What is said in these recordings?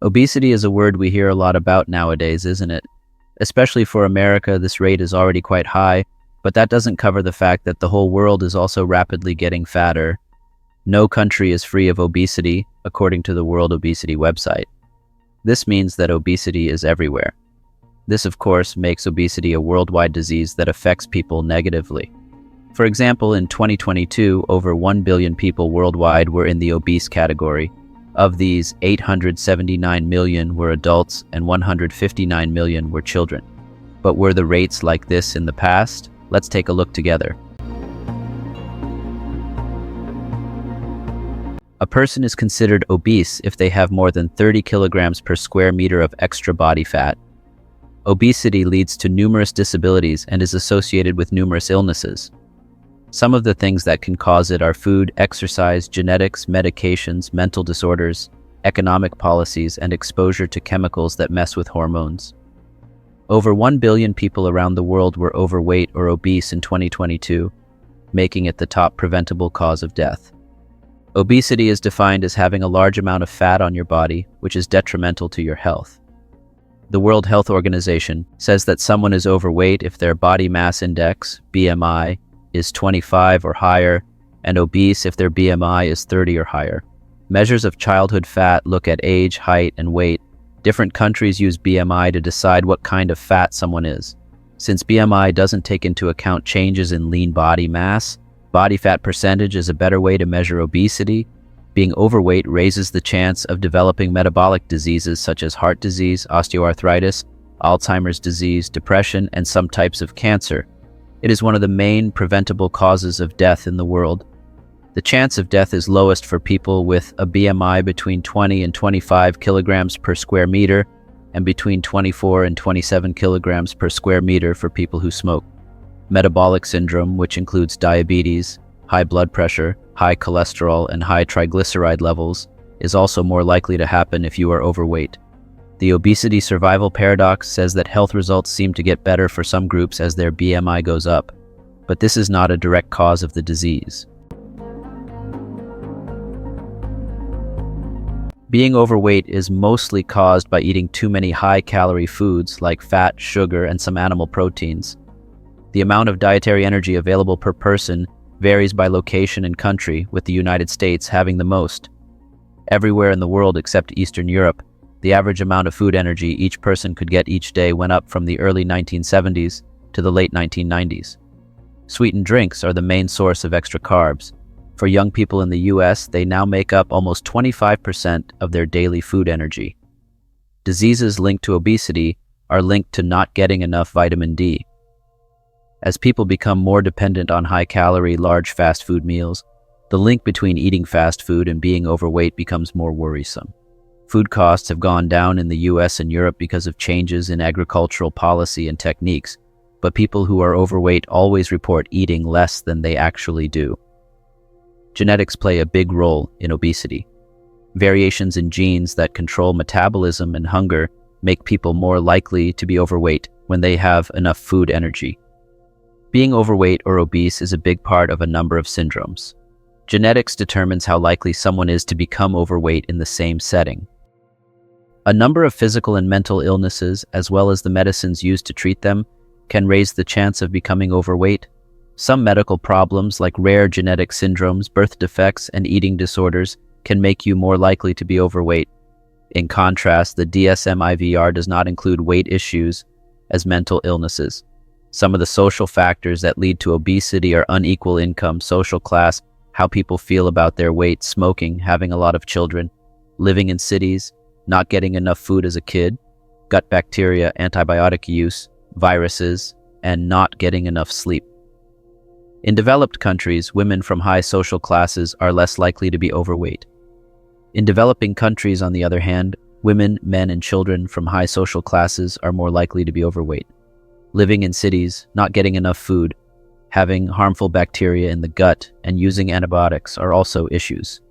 Obesity is a word we hear a lot about nowadays, isn't it? Especially for America, this rate is already quite high, but that doesn't cover the fact that the whole world is also rapidly getting fatter. No country is free of obesity, according to the World Obesity website. This means that obesity is everywhere. This, of course, makes obesity a worldwide disease that affects people negatively. For example, in 2022, over 1 billion people worldwide were in the obese category. Of these, 879 million were adults and 159 million were children. But were the rates like this in the past? Let's take a look together. A person is considered obese if they have more than 30 kilograms per square meter of extra body fat. Obesity leads to numerous disabilities and is associated with numerous illnesses. Some of the things that can cause it are food, exercise, genetics, medications, mental disorders, economic policies, and exposure to chemicals that mess with hormones. Over 1 billion people around the world were overweight or obese in 2022, making it the top preventable cause of death. Obesity is defined as having a large amount of fat on your body, which is detrimental to your health. The World Health Organization says that someone is overweight if their body mass index, BMI, is 25 or higher, and obese if their BMI is 30 or higher. Measures of childhood fat look at age, height, and weight. Different countries use BMI to decide what kind of fat someone is. Since BMI doesn't take into account changes in lean body mass, body fat percentage is a better way to measure obesity. Being overweight raises the chance of developing metabolic diseases such as heart disease, osteoarthritis, Alzheimer's disease, depression, and some types of cancer. It is one of the main preventable causes of death in the world. The chance of death is lowest for people with a BMI between 20 and 25 kilograms per square meter and between 24 and 27 kilograms per square meter for people who smoke. Metabolic syndrome, which includes diabetes, high blood pressure, high cholesterol, and high triglyceride levels, is also more likely to happen if you are overweight. The obesity survival paradox says that health results seem to get better for some groups as their BMI goes up, but this is not a direct cause of the disease. Being overweight is mostly caused by eating too many high-calorie foods like fat, sugar, and some animal proteins. The amount of dietary energy available per person varies by location and country, with the United States having the most. Everywhere in the world except Eastern Europe, the average amount of food energy each person could get each day went up from the early 1970s to the late 1990s. Sweetened drinks are the main source of extra carbs. For young people in the US, they now make up almost 25% of their daily food energy. Diseases linked to obesity are linked to not getting enough vitamin D. As people become more dependent on high-calorie, large fast food meals, the link between eating fast food and being overweight becomes more worrisome. Food costs have gone down in the US and Europe because of changes in agricultural policy and techniques, but people who are overweight always report eating less than they actually do. Genetics play a big role in obesity. Variations in genes that control metabolism and hunger make people more likely to be overweight when they have enough food energy. Being overweight or obese is a big part of a number of syndromes. Genetics determines how likely someone is to become overweight in the same setting. A number of physical and mental illnesses, as well as the medicines used to treat them, can raise the chance of becoming overweight. Some medical problems, like rare genetic syndromes, birth defects, and eating disorders, can make you more likely to be overweight. In contrast, the DSM-IVR does not include weight issues as mental illnesses. Some of the social factors that lead to obesity are unequal income, social class, how people feel about their weight, smoking, having a lot of children, living in cities, not getting enough food as a kid, gut bacteria, antibiotic use, viruses, and not getting enough sleep. In developed countries, women from high social classes are less likely to be overweight. In developing countries, on the other hand, women, men, and children from high social classes are more likely to be overweight. Living in cities, not getting enough food, having harmful bacteria in the gut, and using antibiotics are also issues.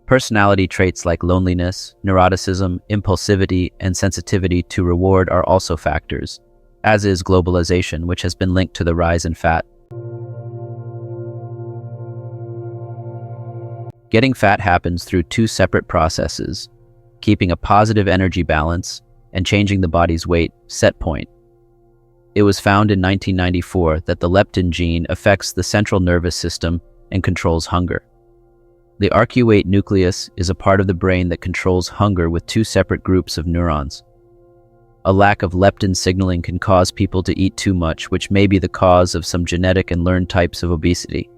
Personality traits like loneliness, neuroticism, impulsivity, and sensitivity to reward are also factors, as is globalization, which has been linked to the rise in fat. Getting fat happens through two separate processes. keeping a positive energy balance and changing the body's weight set point. It was found in 1994 that the leptin gene affects the central nervous system and controls hunger. The arcuate nucleus is a part of the brain that controls hunger with two separate groups of neurons. A lack of leptin signaling can cause people to eat too much, which may be the cause of some genetic and learned types of obesity.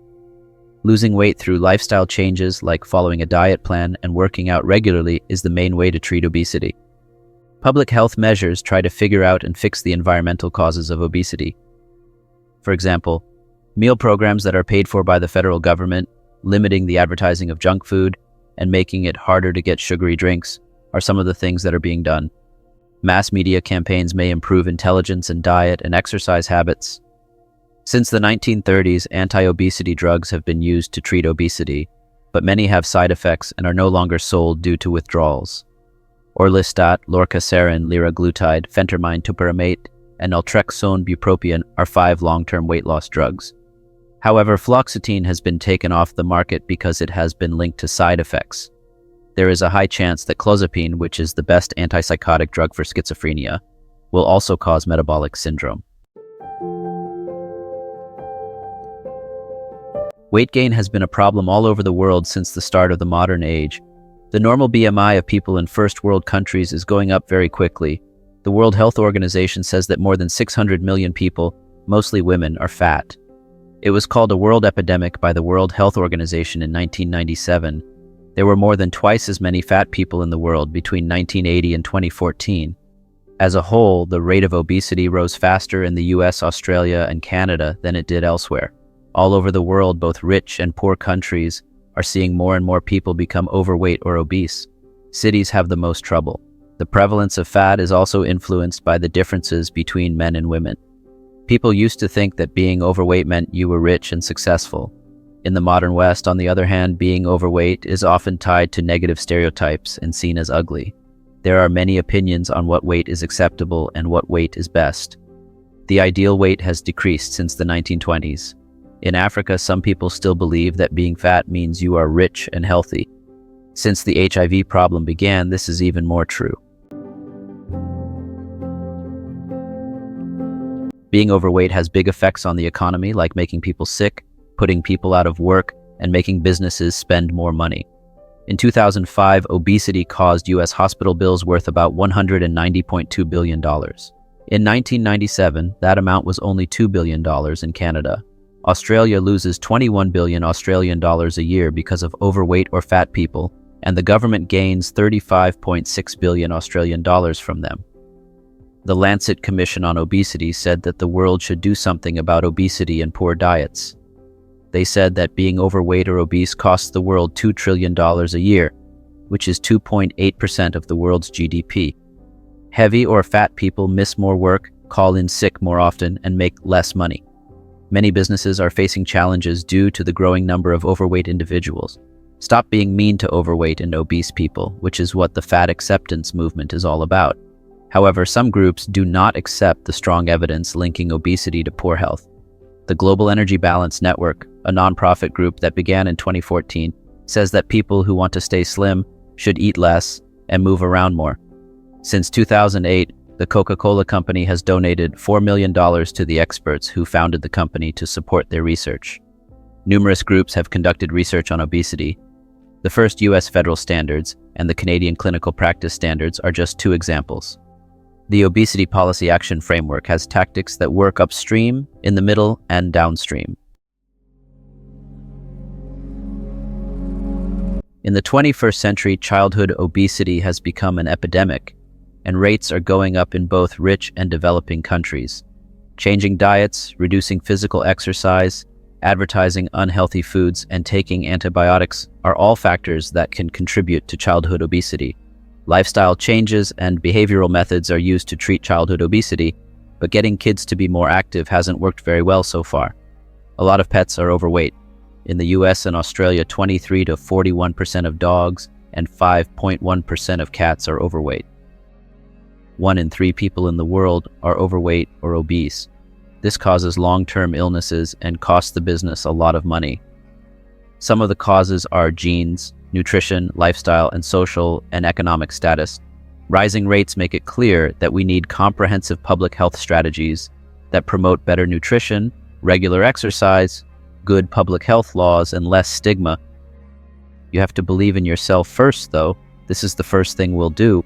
Losing weight through lifestyle changes like following a diet plan and working out regularly is the main way to treat obesity. Public health measures try to figure out and fix the environmental causes of obesity. For example, meal programs that are paid for by the federal government, limiting the advertising of junk food, and making it harder to get sugary drinks are some of the things that are being done. Mass media campaigns may improve intelligence in diet and exercise habits. Since the 1930s, anti-obesity drugs have been used to treat obesity, but many have side effects and are no longer sold due to withdrawals. Orlistat, lorcaserin, liraglutide, phentermine topiramate, and naltrexone bupropion are 5 long-term weight loss drugs. However, fluoxetine has been taken off the market because it has been linked to side effects. There is a high chance that clozapine, which is the best antipsychotic drug for schizophrenia, will also cause metabolic syndrome. Weight gain has been a problem all over the world since the start of the modern age. The normal BMI of people in first world countries is going up very quickly. The World Health Organization says that more than 600 million people, mostly women, are fat. It was called a world epidemic by the World Health Organization in 1997. There were more than twice as many fat people in the world between 1980 and 2014. As a whole, the rate of obesity rose faster in the US, Australia, and Canada than it did elsewhere. All over the world, both rich and poor countries are seeing more and more people become overweight or obese. Cities have the most trouble. The prevalence of fat is also influenced by the differences between men and women. People used to think that being overweight meant you were rich and successful. In the modern West, on the other hand, being overweight is often tied to negative stereotypes and seen as ugly. There are many opinions on what weight is acceptable and what weight is best. The ideal weight has decreased since the 1920s. In Africa, some people still believe that being fat means you are rich and healthy. Since the HIV problem began, this is even more true. Being overweight has big effects on the economy, like making people sick, putting people out of work, and making businesses spend more money. In 2005, obesity caused U.S. hospital bills worth about $190.2 billion. In 1997, that amount was only $2 billion in Canada. Australia loses 21 billion Australian dollars a year because of overweight or fat people, and the government gains 35.6 billion Australian dollars from them. The Lancet Commission on Obesity said that the world should do something about obesity and poor diets. They said that being overweight or obese costs the world $2 trillion a year, which is 2.8% of the world's GDP. Heavy or fat people miss more work, call in sick more often, and make less money. Many businesses are facing challenges due to the growing number of overweight individuals. Stop being mean to overweight and obese people, which is what the fat acceptance movement is all about. However, some groups do not accept the strong evidence linking obesity to poor health. The Global Energy Balance Network, a nonprofit group that began in 2014, says that people who want to stay slim should eat less and move around more. Since 2008, the Coca-Cola company has donated $4 million to the experts who founded the company to support their research. Numerous groups have conducted research on obesity. The first U.S. federal standards and the Canadian clinical practice standards are just 2 examples. The Obesity Policy Action Framework has tactics that work upstream, in the middle, and downstream. In the 21st century, childhood obesity has become an epidemic, and rates are going up in both rich and developing countries. Changing diets, reducing physical exercise, advertising unhealthy foods, and taking antibiotics are all factors that can contribute to childhood obesity. Lifestyle changes and behavioral methods are used to treat childhood obesity, but getting kids to be more active hasn't worked very well so far. A lot of pets are overweight. In the US and Australia, 23 to 41% of dogs and 5.1% of cats are overweight. 1 in 3 people in the world are overweight or obese. This causes long-term illnesses and costs the business a lot of money. Some of the causes are genes, nutrition, lifestyle, and social and economic status. Rising rates make it clear that we need comprehensive public health strategies that promote better nutrition, regular exercise, good public health laws, and less stigma. You have to believe in yourself first, though. This is the first thing we'll do.